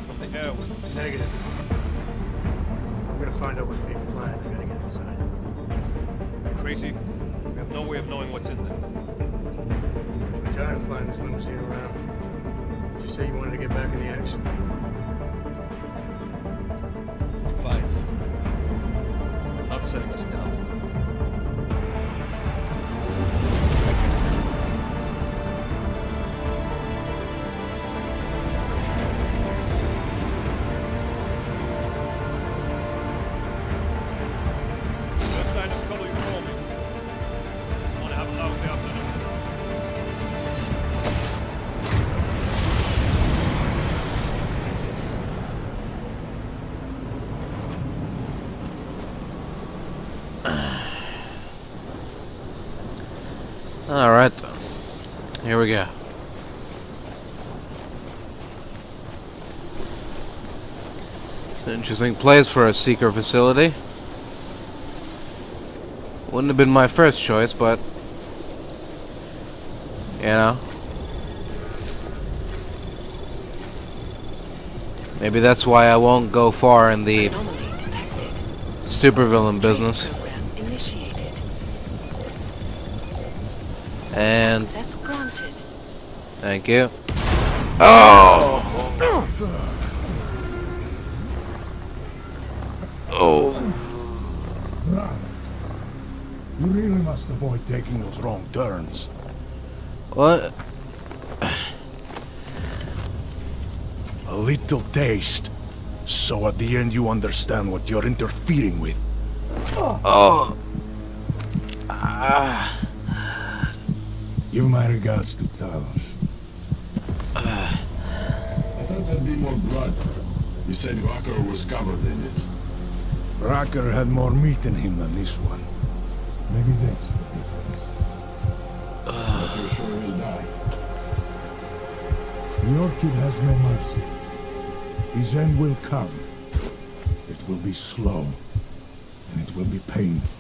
from the air with me. Negative. I'm gonna find out what's being planned. I gotta get inside. Crazy? We have no way of knowing what's in there. I'm tired of flying this limousine around. Did you say you wanted to get back in the action? Fine. I'm not setting us down. What sign of color you call me? Just want to have a lousy afternoon. Alright, here we go. It's an interesting place for a seeker facility. Wouldn't have been my first choice, but you know, maybe that's why I won't go far in the supervillain business. And thank you. Oh! Oh! You really must avoid taking those wrong turns. What? A little taste, so at the end you understand what you're interfering with. Oh! Give my regards to Talos. I thought there'd be more blood. You said Rocker was covered in it. Rocker had more meat in him than this one. Maybe that's the difference. But you're sure he'll die? Your kid has no mercy. His end will come. It will be slow, and it will be painful.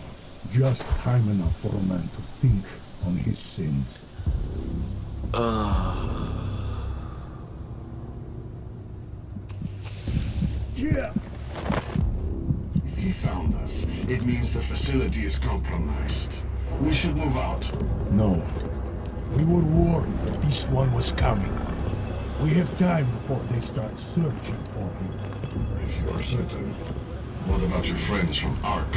Just time enough for a man to think on his sins. Yeah. If he found us, it means the facility is compromised. We should move out. No. We were warned that this one was coming. We have time before they start searching for him. If you are certain. What about your friends from ARC?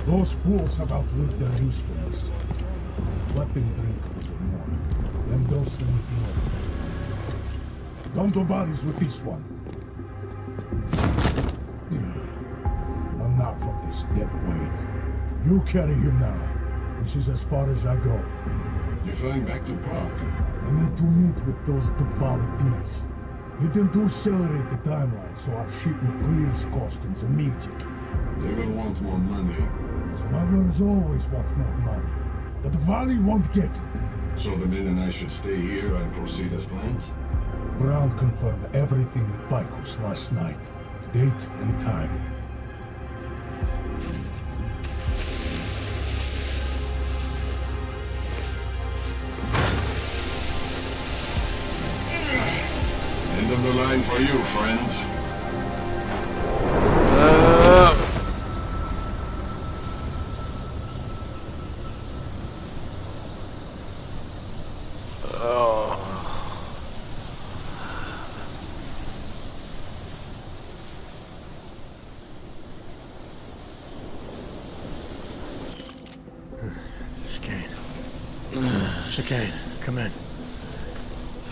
Those fools have outlived their usefulness. Let them drink a little more. Then dose them with the other. Don't do bodies with this one. Enough of this dead weight. You carry him now. This is as far as I go. You're flying back to Prague. I need to meet with those devoured pigs. Get them to accelerate the timeline so our shipment clears customs immediately. They will want more money. Smugglers always want more money. But the Valley won't get it. So the men and I should stay here and proceed as planned? Brown confirmed everything with Picos last night. Date and time. End of the line for you, friend. Chicane, come in.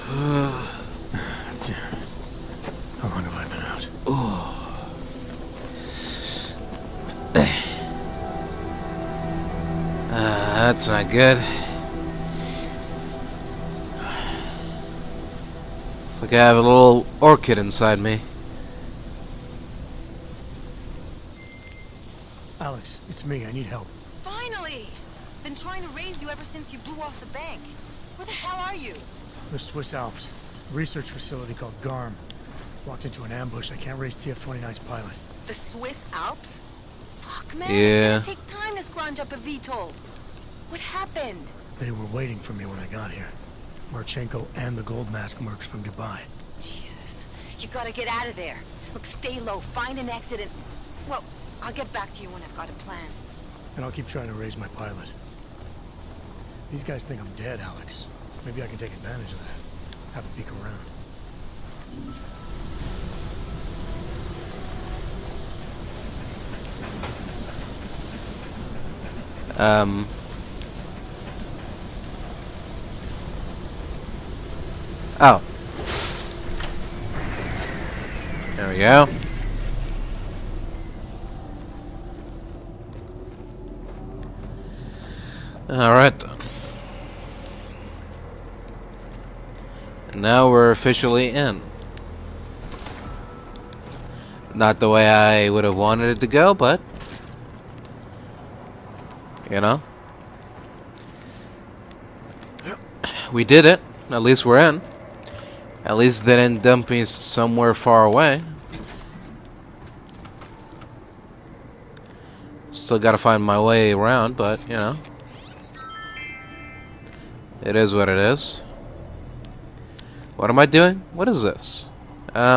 Damn. How long have I been out? That's not good. It's like I have a little orchid inside me. Alex, it's me. I need help. Finally! Been trying to raise you ever since you blew off the bank. Where the hell are you? The Swiss Alps. A research facility called G.A.R.M. Walked into an ambush. I can't raise TF-29's pilot. The Swiss Alps? Fuck, man. Yeah. It's gonna take time to scrounge up a VTOL. What happened? They were waiting for me when I got here. Marchenko and the gold mask mercs from Dubai. Jesus. You gotta get out of there. Look, stay low, find an exit and... Well, I'll get back to you when I've got a plan. And I'll keep trying to raise my pilot. These guys think I'm dead, Alex. Maybe I can take advantage of that. Have a peek around. Oh. There we go. Alright. Now we're officially in. Not the way I would have wanted it to go, but... you know? We did it. At least we're in. At least they didn't dump me somewhere far away. Still gotta find my way around, but, you know. It is what it is. What am I doing? What is this? Hey,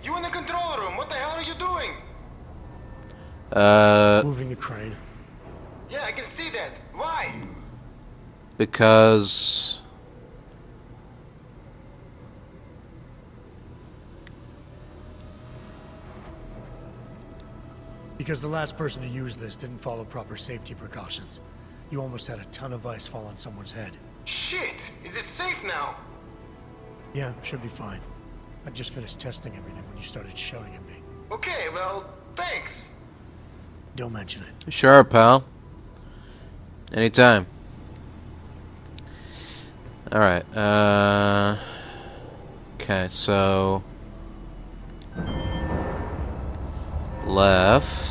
you in the control room. What the hell are you doing? Moving the crane. Yeah, I can see that. Why? Because... Because the last person to use this didn't follow proper safety precautions. You almost had a ton of ice fall on someone's head. Shit! Is it safe now? Yeah, should be fine. I just finished testing everything when you started shouting at me. Okay, well, thanks. Don't mention it. Sure, pal. Anytime. Alright, okay, so... left...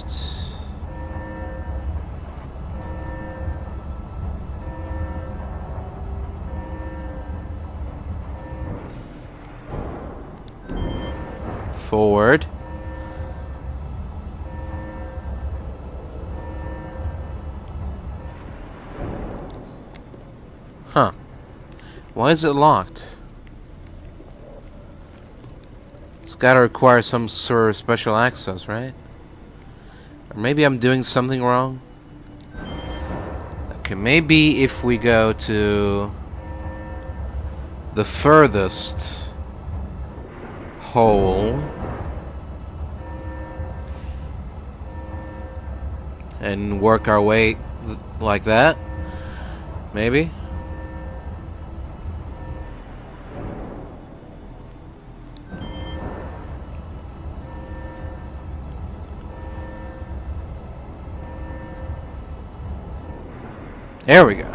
forward. Huh. Why is it locked? It's gotta require some sort of special access, right? Or maybe I'm doing something wrong? Okay, maybe if we go to the furthest hole and work our way like that, maybe? There we go.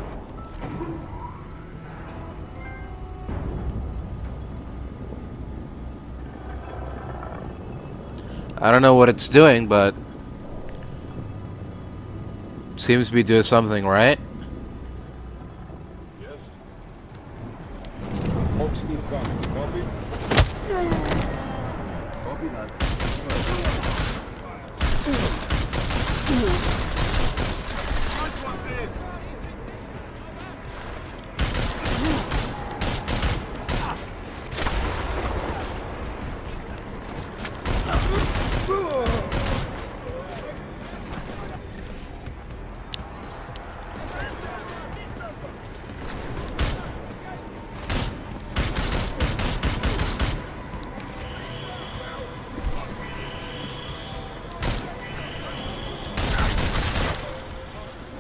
I don't know what it's doing, but seems to be doing something, right? Yes. Hope speed coming. Copy. Copy that.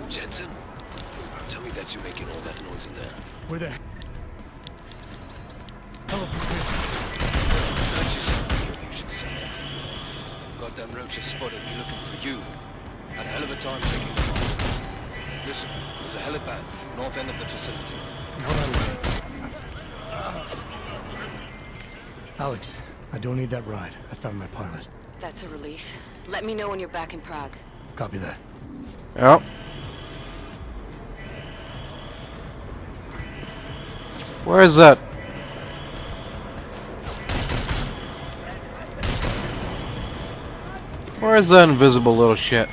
Jensen, tell me that you're making all that noise in there. Where the hell are you? Search yourself, you should say. Goddamn roach has spotted me looking for you. Had a hell of a time taking them on. Listen, there's a helipad, north end of the facility. Alex, I don't need that ride. I found my pilot. That's a relief. Let me know when you're back in Prague. Copy that. Yep. Where is that? Where is that invisible little shit?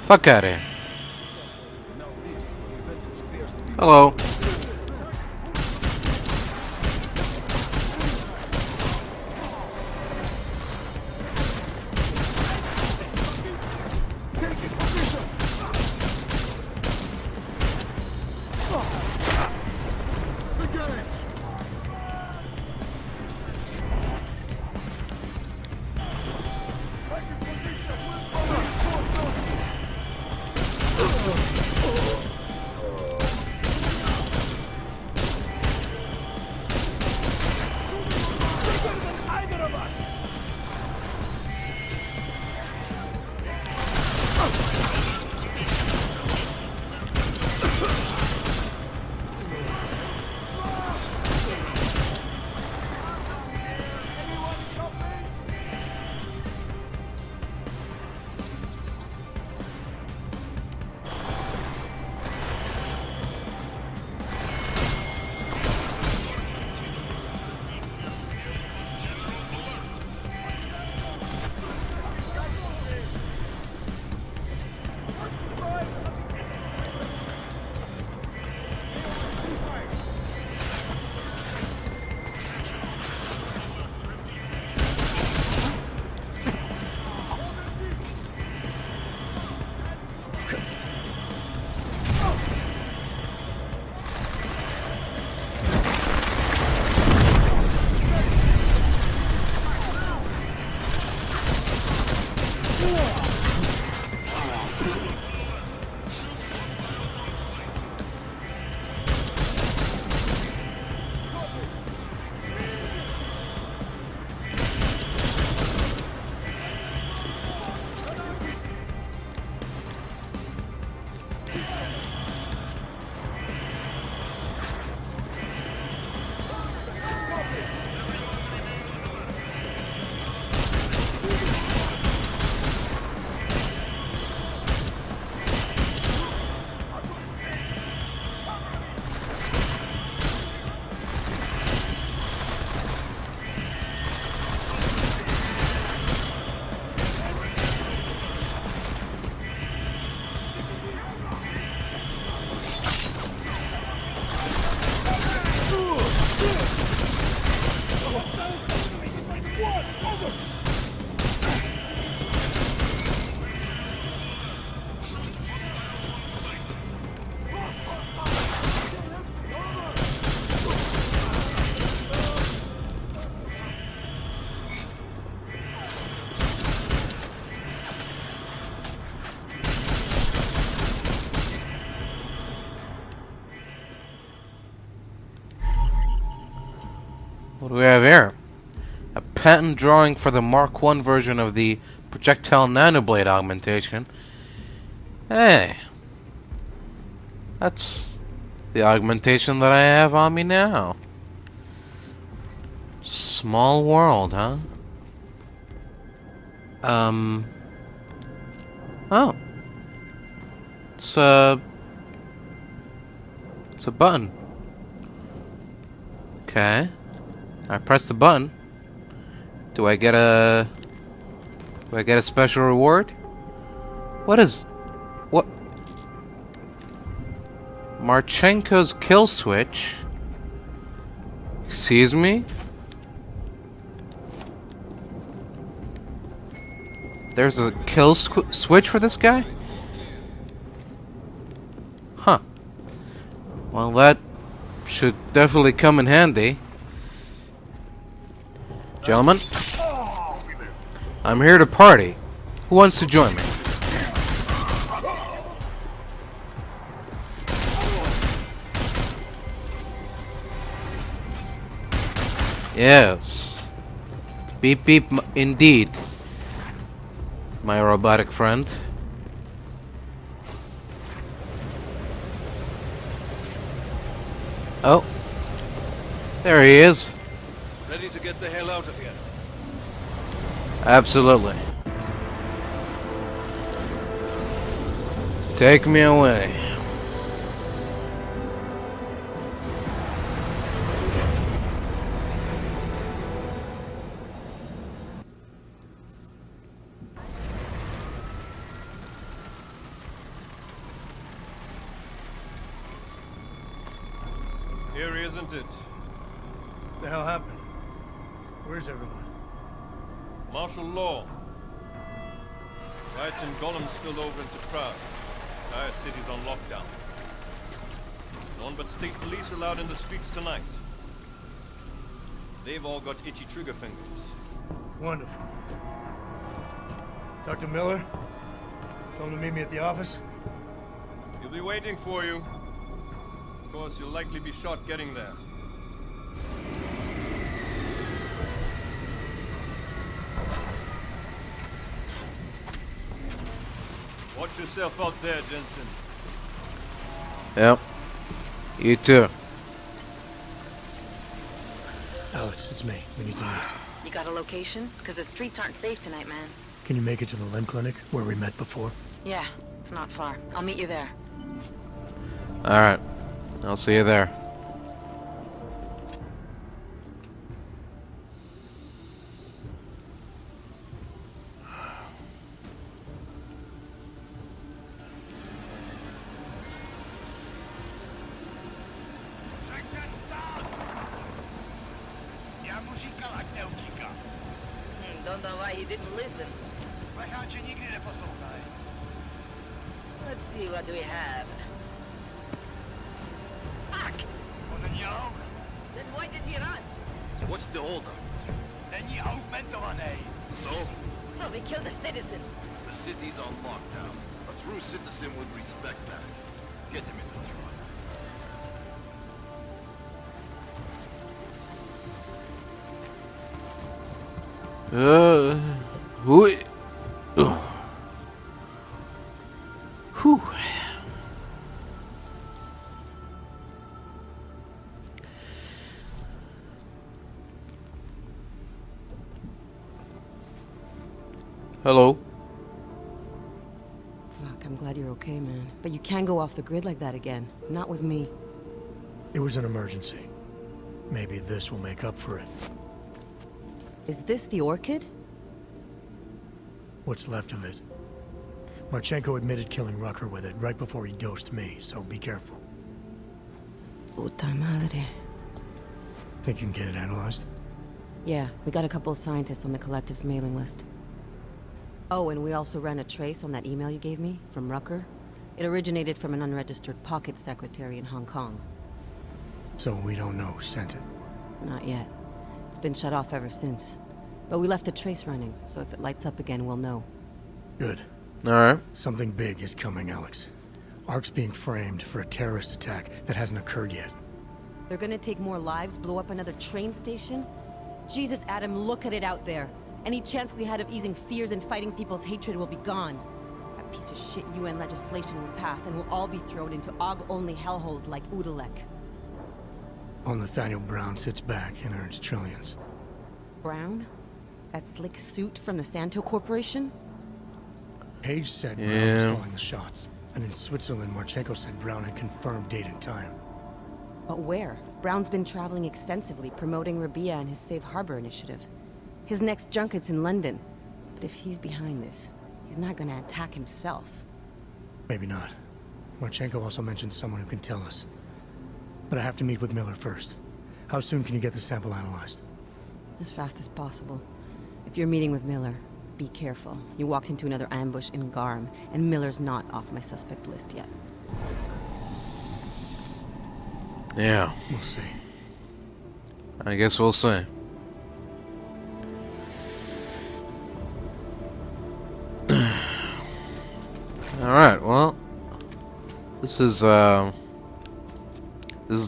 Fuck out of here. Hello. What do we have here? A patent drawing for the Mark I version of the projectile nanoblade augmentation. Hey. That's the augmentation that I have on me now. Small world, huh? Oh. It's a button. Okay. I press the button. Do I get a special reward? What? Marchenko's kill switch? Excuse me? There's a kill switch for this guy? Huh. Well, that should definitely come in handy. Gentlemen, I'm here to party. Who wants to join me? Yes. Beep beep indeed, my robotic friend. Oh. There he is. Ready to get the hell out of here? Absolutely. Take me away. Scary, isn't it? What the hell happened? Where's everyone? Martial law. Riots in G.A.R.M spilled over into Prague. Entire city's on lockdown. No one but state police allowed in the streets tonight. They've all got itchy trigger fingers. Wonderful. Dr. Miller? Told him to meet me at the office? He'll be waiting for you. Of course, you'll likely be shot getting there. Watch yourself out there, Jensen. Yep. You too. Alex, it's me. We need to meet. You got a location? Because the streets aren't safe tonight, man. Can you make it to the Limb Clinic, where we met before? Yeah, it's not far. I'll meet you there. Alright. I'll see you there. Don't know why he didn't listen. Let's see what we have. Fuck! Then why did he run? What's the holdup? So? So we killed a citizen. The city's on lockdown. A true citizen would respect that. Get him in the truck. Who? Whew. Hello. Fuck, I'm glad you're okay, man. But you can't go off the grid like that again. Not with me. It was an emergency. Maybe this will make up for it. Is this the orchid? What's left of it. Marchenko admitted killing Rucker with it right before he dosed me, so be careful. Puta madre. Think you can get it analyzed? Yeah, we got a couple of scientists on the collective's mailing list. Oh, and we also ran a trace on that email you gave me, from Rucker. It originated from an unregistered pocket secretary in Hong Kong. So we don't know who sent it? Not yet. It's been shut off ever since. But we left a trace running, so if it lights up again, we'll know. Good. Alright. Something big is coming, Alex. ARC's being framed for a terrorist attack that hasn't occurred yet. They're gonna take more lives, blow up another train station? Jesus, Adam, look at it out there. Any chance we had of easing fears and fighting people's hatred will be gone. That piece of shit UN legislation will pass, and we'll all be thrown into AUG-only hellholes like Udalek. All Nathaniel Brown sits back and earns trillions. Brown? That slick suit from the Santo Corporation? Page said Brown was calling the shots. And in Switzerland, Marchenko said Brown had confirmed date and time. But where? Brown's been traveling extensively, promoting Rabia and his Safe Harbor initiative. His next junket's in London. But if he's behind this, he's not gonna attack himself. Maybe not. Marchenko also mentioned someone who can tell us. But I have to meet with Miller first. How soon can you get the sample analyzed? As fast as possible. If you're meeting with Miller, be careful. You walked into another ambush in G.A.R.M, and Miller's not off my suspect list yet. Yeah. We'll see. I guess we'll see. Alright, well, this is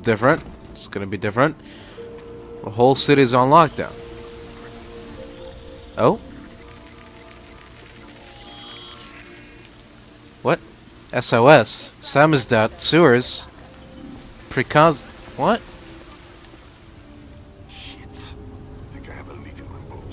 different. It's gonna be different. The whole city's on lockdown. Oh? What? S.O.S. Samizdat S.O.S. Precause... What? Shit. I think I have a leak in my boat.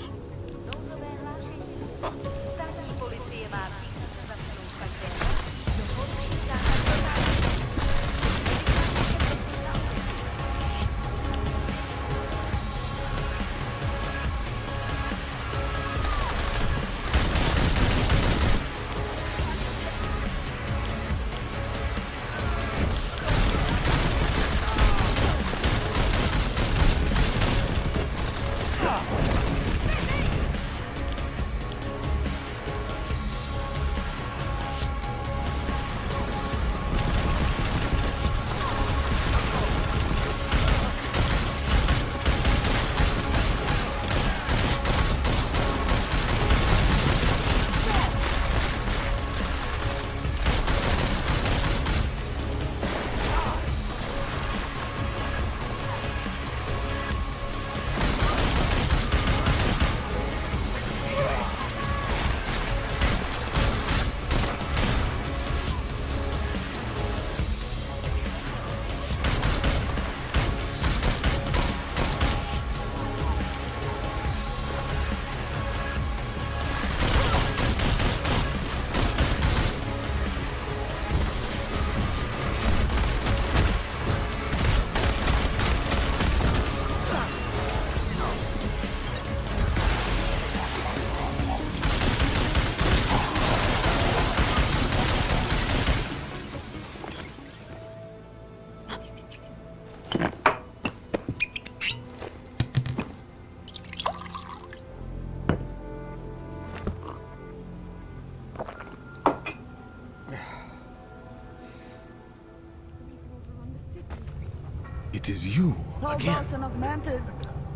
is you again.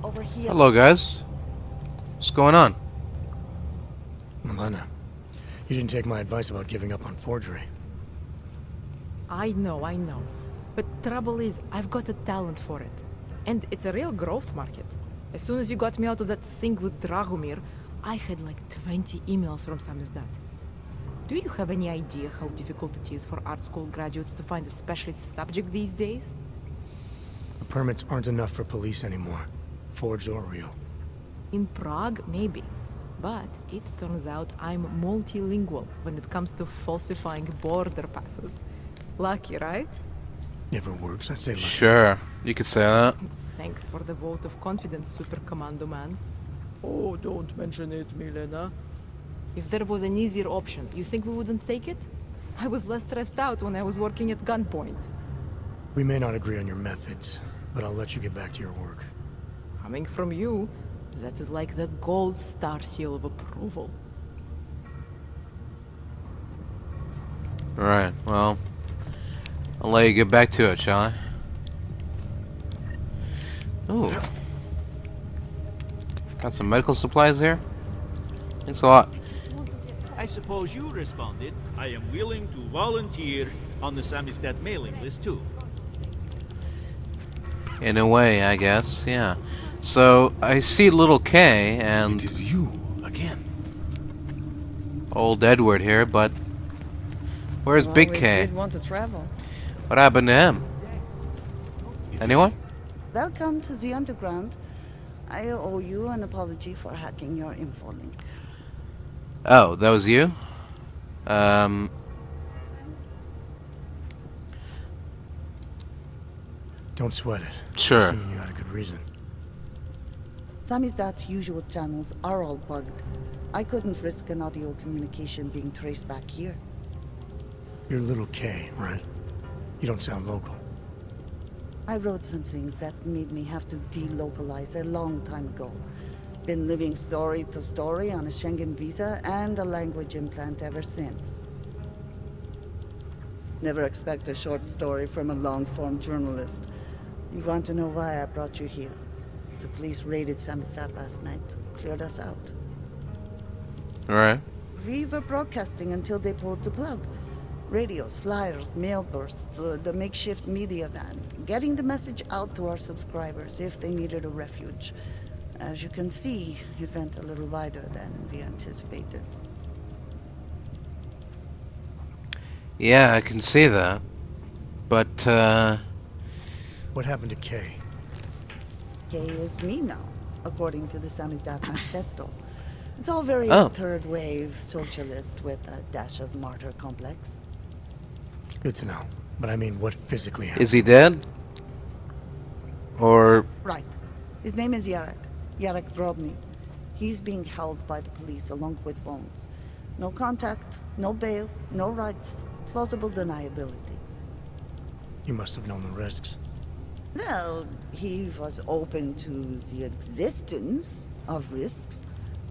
Over here. Hello, guys. What's going on? Milena, you didn't take my advice about giving up on forgery. I know. But trouble is, I've got a talent for it. And it's a real growth market. As soon as you got me out of that thing with Dragomir, I had like 20 emails from Samizdat. Do you have any idea how difficult it is for art school graduates to find a specialist subject these days? The permits aren't enough for police anymore, forged or real. In Prague, maybe. But it turns out I'm multilingual when it comes to falsifying border passes. Lucky, right? If it works, I'd say lucky. Sure, you could say that. Thanks for the vote of confidence, Super Commando Man. Oh, don't mention it, Milena. If there was an easier option, you think we wouldn't take it? I was less stressed out when I was working at gunpoint. We may not agree on your methods, but I'll let you get back to your work. Coming from you, that is like the gold star seal of approval. Alright, well, I'll let you get back to it, shall I? Ooh. Got some medical supplies here? Thanks a lot. I suppose you responded, I am willing to volunteer on the Samizdat mailing list too. In a way, I guess, yeah. So, I see little K and... It is you again. Old Edward here, but... Where's Big K? Want to travel. What happened to him? Anyone? Welcome to the underground. I owe you an apology for hacking your info link. Oh, that was you? Don't sweat it. Sure. Assuming you had a good reason. Samizdat's usual channels are all bugged. I couldn't risk an audio communication being traced back here. You're little K, right? You don't sound local. I wrote some things that made me have to delocalize a long time ago. Been living story to story on a Schengen visa and a language implant ever since. Never expect a short story from a long-form journalist. You want to know why I brought you here? The police raided Samizdat last night. Cleared us out. Alright. We were broadcasting until they pulled the plug. Radios, flyers, mail bursts, the makeshift media van. Getting the message out to our subscribers if they needed a refuge. As you can see, it went a little wider than we anticipated. Yeah, I can see that. But, What happened to K? K is me now, according to the Samizdat Manifesto. It's all very third wave socialist with a dash of martyr complex. Good to know. But I mean, what physically happened? is he dead? Or... Right. His name is G.A.R.M. G.A.R.M. Drobny. He's being held by the police along with Bones. No contact, no bail, no rights. Plausible deniability. You must have known the risks. Well, he was open to the existence of risks.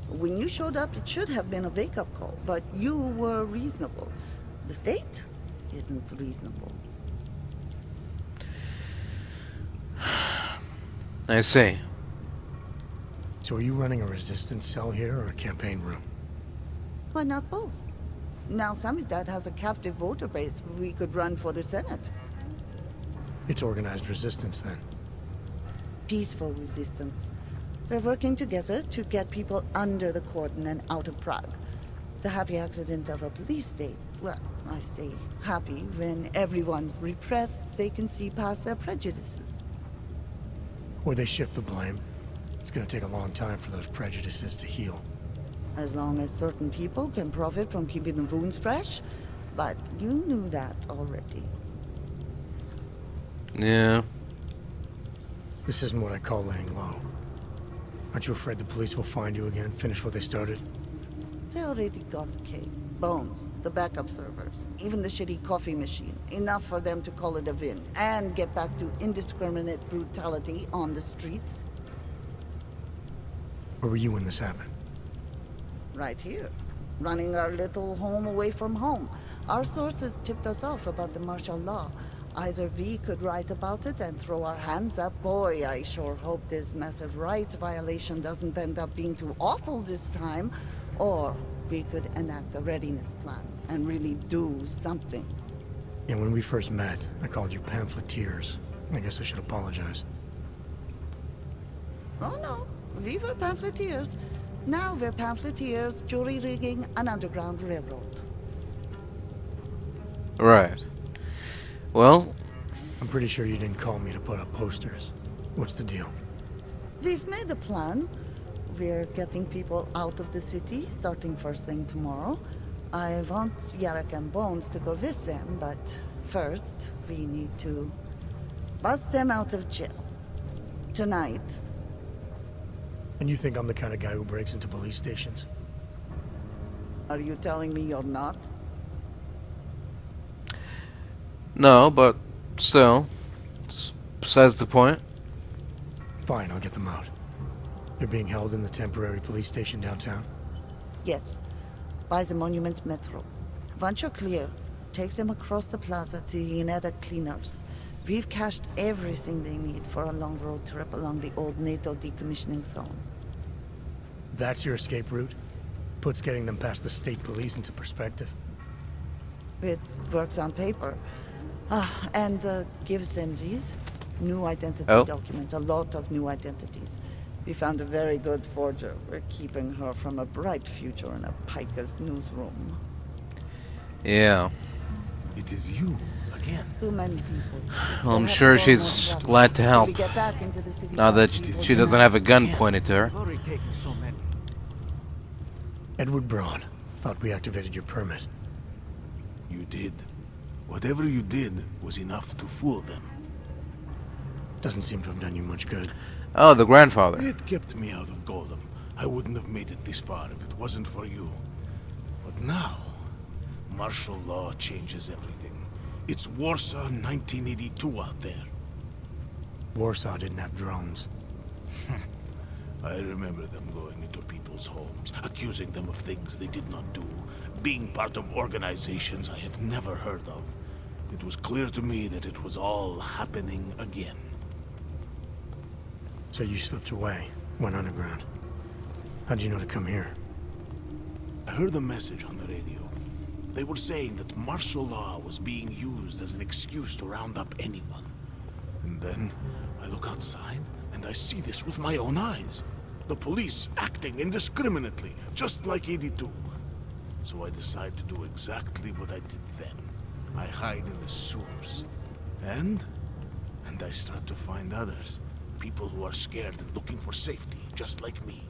When you showed up, it should have been a wake-up call, but you were reasonable. The state isn't reasonable. I see. So are you running a resistance cell here or a campaign room? Why not both? Now Samizdat has a captive voter base. We could run for the Senate. It's organized resistance then. Peaceful resistance. We're working together to get people under the cordon and out of Prague. It's a happy accident of a police state. Well, I say happy when everyone's repressed, they can see past their prejudices. Or they shift the blame. It's gonna take a long time for those prejudices to heal. As long as certain people can profit from keeping the wounds fresh. But you knew that already. Yeah. This isn't what I call laying low. Aren't you afraid the police will find you again, finish what they started? They already got K. Bones, the backup servers, even the shitty coffee machine. Enough for them to call it a win and get back to indiscriminate brutality on the streets. Where were you when this happened? Right here. Running our little home away from home. Our sources tipped us off about the martial law. Either we could write about it and throw our hands up. Boy, I sure hope this massive rights violation doesn't end up being too awful this time. Or we could enact a readiness plan and really do something. Yeah, when we first met, I called you pamphleteers. I guess I should apologize. Oh no, we were pamphleteers. Now we're pamphleteers, jury rigging, an underground railroad. Right. Well, I'm pretty sure you didn't call me to put up posters. What's the deal? We've made a plan. We're getting people out of the city, starting first thing tomorrow. I want Yarek and Bones to go with them, but first, we need to bust them out of jail. Tonight. And you think I'm the kind of guy who breaks into police stations? Are you telling me you're not? no, but still, says the point. Fine, I'll get them out. They're being held in the temporary police station downtown? Yes. By the Monument Metro. Once you're clear, takes them across the plaza to the Uneda Cleaners. We've cached everything they need for a long road trip along the old NATO decommissioning zone. That's your escape route? Puts getting them past the state police into perspective. It works on paper. And gives them these new identity documents, a lot of new identities. We found a very good forger. We're keeping her from a bright future in a Pika's newsroom. Yeah. It is you again. Too many people. Well, I'm sure she's glad to help. Now that she doesn't have a gun pointed to her. Edward Braun. Thought we activated your permit. You did. Whatever you did was enough to fool them. Doesn't seem to have done you much good. Oh, the grandfather. It kept me out of Golem. I wouldn't have made it this far if it wasn't for you. But now, martial law changes everything. It's Warsaw 1982 out there. Warsaw didn't have drones. I remember them going into people's homes, accusing them of things they did not do, being part of organizations I have never heard of. It was clear to me that it was all happening again. So you slipped away, went underground. How'd you know to come here? I heard a message on the radio. They were saying that martial law was being used as an excuse to round up anyone. And then I look outside and I see this with my own eyes. The police acting indiscriminately, just like 82. So I decide to do exactly what I did then. I hide in the sewers. And I start to find others. People who are scared and looking for safety, just like me.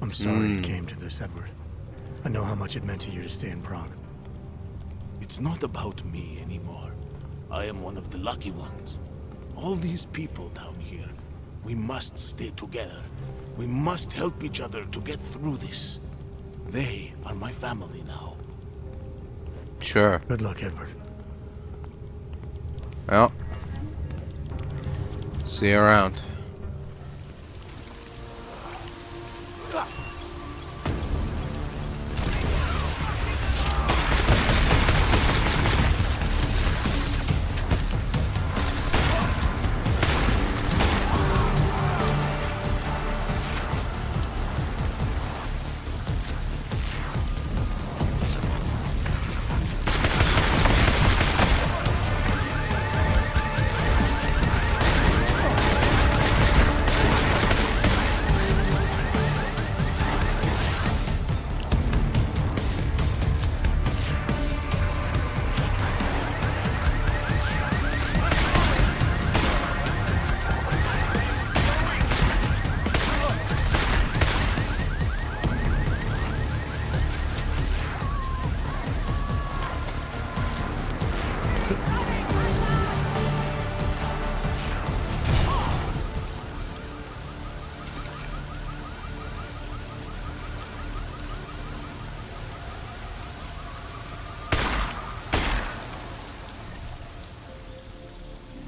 I'm sorry it came to this, Edward. I know how much it meant to you to stay in Prague. It's not about me anymore. I am one of the lucky ones. All these people down here, we must stay together. We must help each other to get through this. They are my family now. Sure. Good luck, Edward. Well, see you around.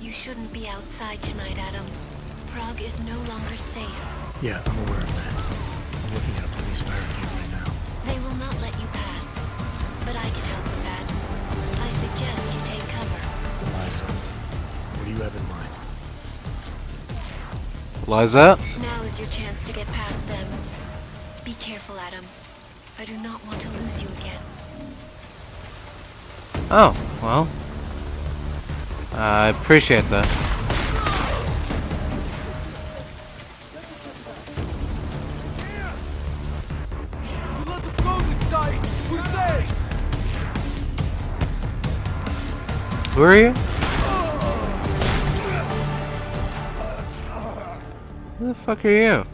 You shouldn't be outside tonight, Adam. Prague is no longer safe. Yeah, I'm aware of that. I'm looking at a police barricade right now. They will not let you pass. But I can help with that. I suggest you take cover. The lies Liza? Now is your chance to get past them. Be careful, Adam. I do not want to lose you again. Oh, well. I appreciate that. Who are you? Who the fuck are you?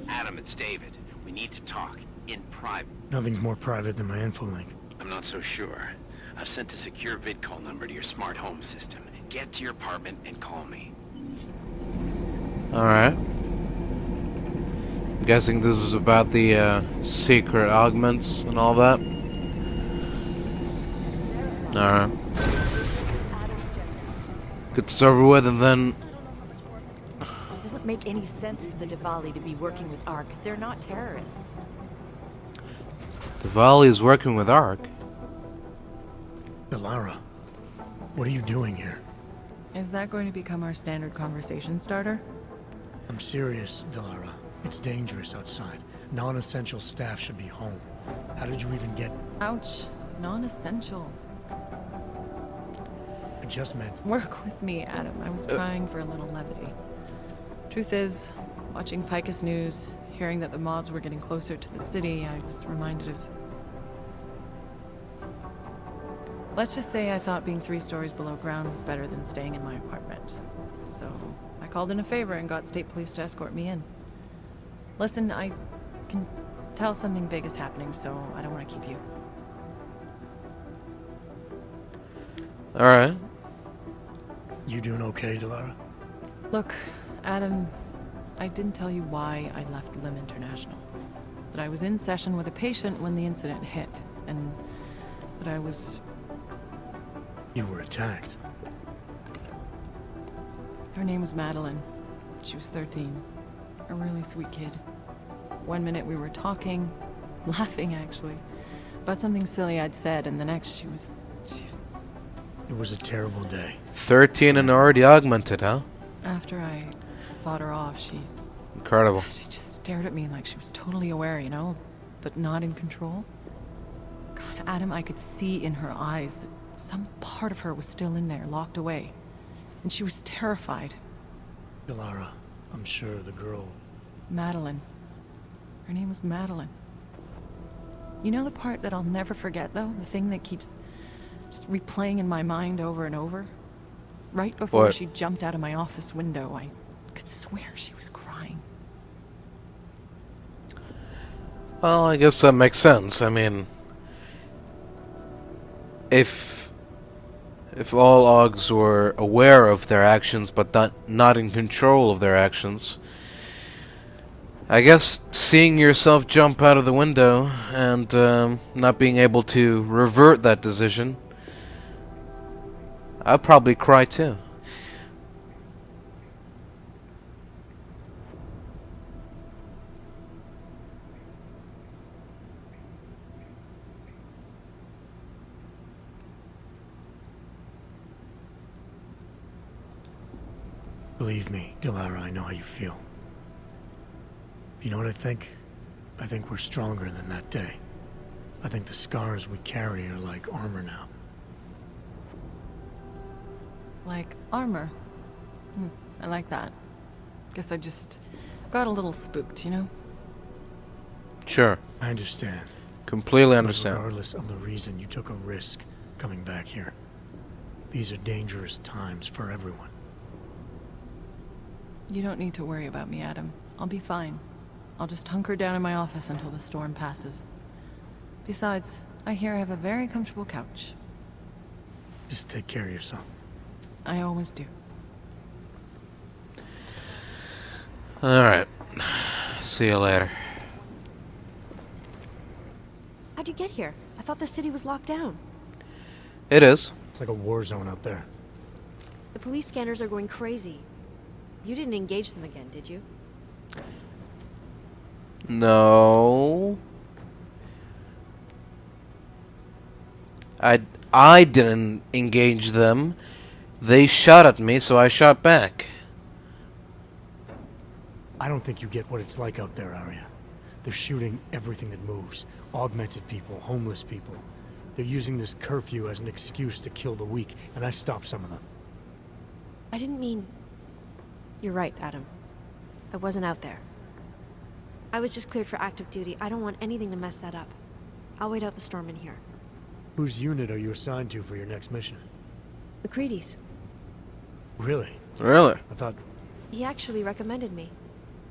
Adam, it's David. We need to talk. In private. Nothing's more private than my info link. I'm not so sure. I've sent a secure vid call number to your smart home system. Get to your apartment and call me. Alright. I'm guessing this is about the secret augments and all that. Alright. Get this over with and then... It doesn't make any sense for the Diwali to be working with ARC. They're not terrorists. Diwali is working with ARC. Delara, what are you doing here? Is that going to become our standard conversation starter? I'm serious, Delara. It's dangerous outside. Non-essential staff should be home. How did you even get... Ouch. Non-essential. I just meant... Work with me, Adam. I was trying for a little levity. Truth is, watching Picus News, hearing that the mobs were getting closer to the city, I was reminded of... Let's just say I thought being 3 stories below ground was better than staying in my apartment. So, I called in a favor and got state police to escort me in. Listen, I can tell something big is happening, so I don't want to keep you. Alright. You doing okay, Delara? Look, Adam, I didn't tell you why I left Lim International. That I was in session with a patient when the incident hit, and that I was... You were attacked. Her name was Madeline. She was 13. A really sweet kid. One minute we were talking, laughing actually, about something silly I'd said, and the next she was... It was a terrible day. 13 and already augmented, huh? After I fought her off, she... Incredible. She just stared at me like she was totally aware, you know, but not in control. God, Adam, I could see in her eyes that some part of her was still in there, locked away. And she was terrified. Delara, I'm sure the girl... Madeline. Her name was Madeline. You know the part that I'll never forget, though? The thing that keeps just replaying in my mind over and over? Right before she jumped out of my office window, I could swear she was crying. Well, I guess that makes sense. I mean... If all Augs were aware of their actions, but not in control of their actions, I guess seeing yourself jump out of the window and not being able to revert that decision, I'd probably cry too. Believe me, Delara, I know how you feel. You know what I think? I think we're stronger than that day. I think the scars we carry are like armor now. Like armor? I like that. Guess I just got a little spooked, you know? Sure. I understand. Completely understand. Regardless of the reason, you took a risk coming back here. These are dangerous times for everyone. You don't need to worry about me, Adam. I'll be fine. I'll just hunker down in my office until the storm passes. Besides, I hear I have a very comfortable couch. Just take care of yourself. I always do. Alright. See you later. How'd you get here? I thought the city was locked down. It is. It's like a war zone out there. The police scanners are going crazy. You didn't engage them again, did you? No. I didn't engage them. They shot at me, so I shot back. I don't think you get what it's like out there, Arya. They're shooting everything that moves. Augmented people, homeless people. They're using this curfew as an excuse to kill the weak, and I stopped some of them. I didn't mean... You're right, Adam. I wasn't out there. I was just cleared for active duty. I don't want anything to mess that up. I'll wait out the storm in here. Whose unit are you assigned to for your next mission? McCready's. Really? I thought... He actually recommended me.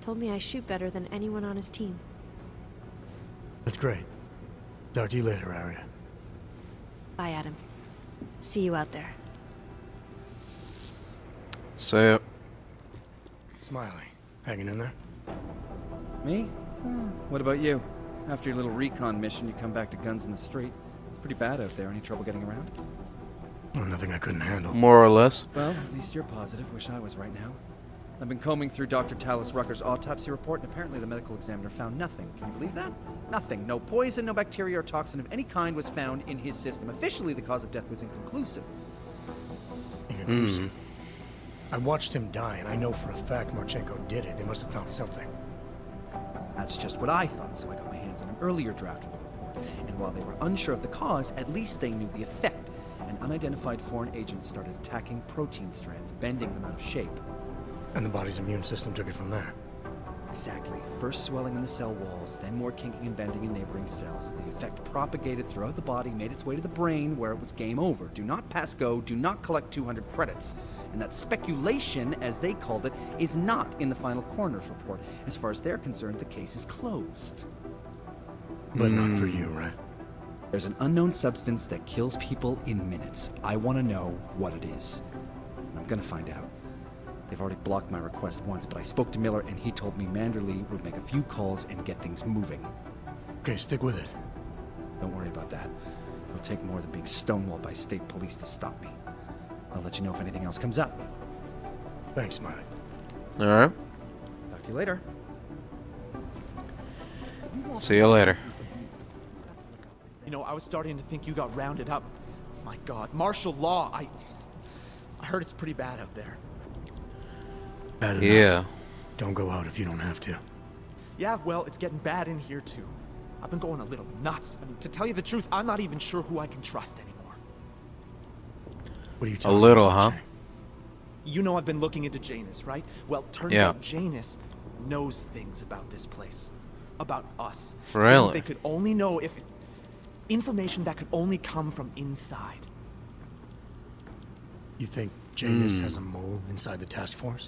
Told me I shoot better than anyone on his team. That's great. Talk to you later, Arya. Bye, Adam. See you out there. See ya. Smiley, hanging in there? Me? What about you? After your little recon mission, you come back to guns in the street. It's pretty bad out there. Any trouble getting around? Oh, nothing I couldn't handle. More or less. Well, at least you're positive. Wish I was right now. I've been combing through Dr. Talis Rucker's autopsy report, and apparently the medical examiner found nothing. Can you believe that? Nothing. No poison, no bacteria or toxin of any kind was found in his system. Officially, the cause of death was inconclusive. Inconclusive? I watched him die, and I know for a fact Marchenko did it. They must have found something. That's just what I thought, so I got my hands on an earlier draft of the report. And while they were unsure of the cause, at least they knew the effect. An unidentified foreign agent started attacking protein strands, bending them out of shape. And the body's immune system took it from there. Exactly. First swelling in the cell walls, then more kinking and bending in neighboring cells. The effect propagated throughout the body, made its way to the brain, where it was game over. Do not pass go, do not collect 200 credits. And that speculation, as they called it, is not in the final coroner's report. As far as they're concerned, the case is closed. But not for you, right? There's an unknown substance that kills people in minutes. I want to know what it is. And I'm gonna find out. They've already blocked my request once, but I spoke to Miller and he told me Manderley would make a few calls and get things moving. Okay, stick with it. Don't worry about that. It'll take more than being stonewalled by state police to stop me. I'll let you know if anything else comes up. Thanks, Smiley. Alright. Talk to you later. See you later. You know, I was starting to think you got rounded up. My God, martial law. I heard it's pretty bad out there. Bad enough. Yeah. Don't go out if you don't have to. Yeah, well, it's getting bad in here too. I've been going a little nuts. I mean, to tell you the truth, I'm not even sure who I can trust anymore. What are you talking about? A little, about, huh? You know I've been looking into Janus, right? Well, turns out Janus knows things about this place. About us. Really? Things they could only know if... Information that could only come from inside. You think Janus has a mole inside the task force?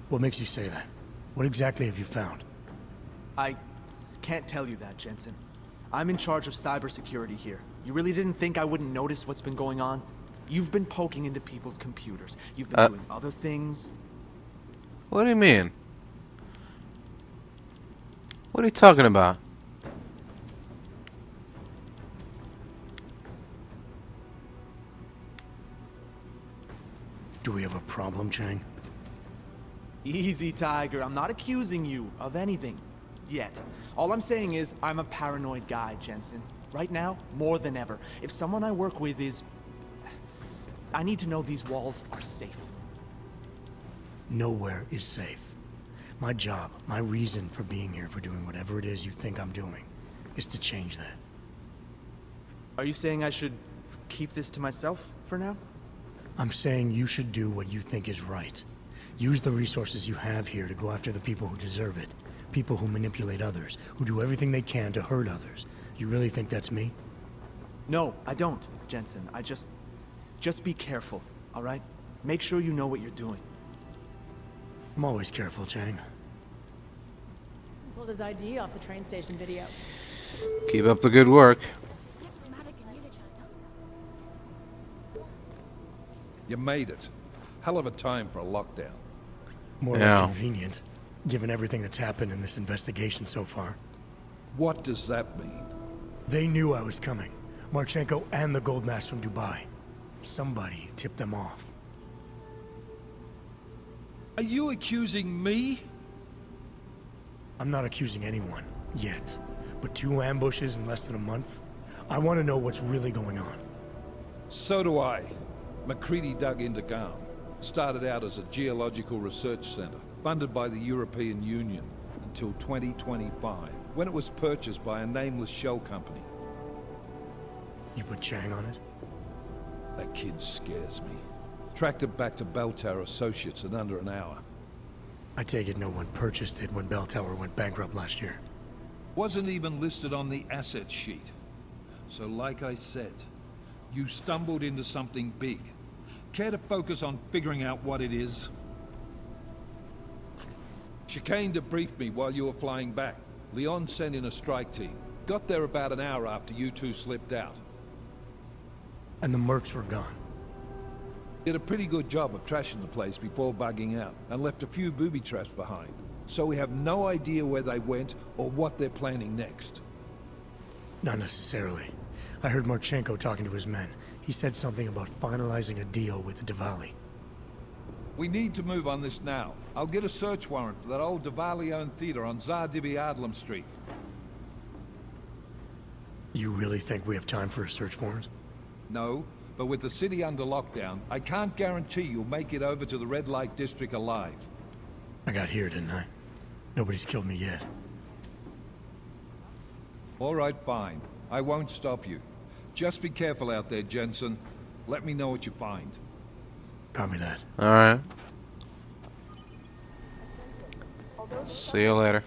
What makes you say that? What exactly have you found? I can't tell you that, Jensen. I'm in charge of cybersecurity here. You really didn't think I wouldn't notice what's been going on? You've been poking into people's computers. You've been doing other things. What do you mean? What are you talking about? Do we have a problem, Chang? Easy, Tiger. I'm not accusing you of anything. Yet. All I'm saying is, I'm a paranoid guy, Jensen. Right now, more than ever. If someone I work with is... I need to know these walls are safe. Nowhere is safe. My job, my reason for being here, for doing whatever it is you think I'm doing, is to change that. Are you saying I should keep this to myself for now? I'm saying you should do what you think is right. Use the resources you have here to go after the people who deserve it. People who manipulate others, who do everything they can to hurt others. You really think that's me? No, I don't, Jensen. I just... Just be careful, all right? Make sure you know what you're doing. I'm always careful, Chang. Pulled his ID off the train station video. Keep up the good work. You made it. Hell of a time for a lockdown. More than convenient, given everything that's happened in this investigation so far. What does that mean? They knew I was coming. Marchenko and the gold mask from Dubai. Somebody tipped them off. Are you accusing me? I'm not accusing anyone, yet. But 2 ambushes in less than a month? I want to know what's really going on. So do I. McCready dug into G.A.R.M. Started out as a geological research center, funded by the European Union, until 2025, when it was purchased by a nameless shell company. You put Chang on it? That kid scares me. Tracked it back to Bell Tower Associates in under an hour. I take it no one purchased it when Bell Tower went bankrupt last year. Wasn't even listed on the asset sheet. So like I said, you stumbled into something big. Care to focus on figuring out what it is? Chicane debriefed me while you were flying back. Leon sent in a strike team. Got there about an hour after you two slipped out. And the mercs were gone. Did a pretty good job of trashing the place before bugging out, and left a few booby traps behind. So we have no idea where they went or what they're planning next. Not necessarily. I heard Marchenko talking to his men. He said something about finalizing a deal with the Diwali. We need to move on this now. I'll get a search warrant for that old Diwali-owned theater on Zardibi Adlam Street. You really think we have time for a search warrant? No, but with the city under lockdown, I can't guarantee you'll make it over to the red light district alive. I got here, didn't I? Nobody's killed me yet. All right, fine. I won't stop you. Just be careful out there, Jensen. Let me know what you find. Copy that. Alright. See you later.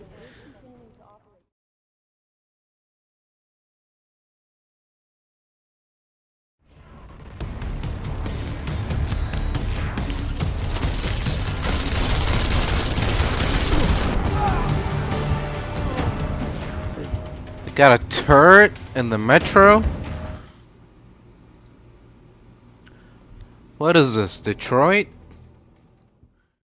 Got a turret in the metro? What is this, Detroit?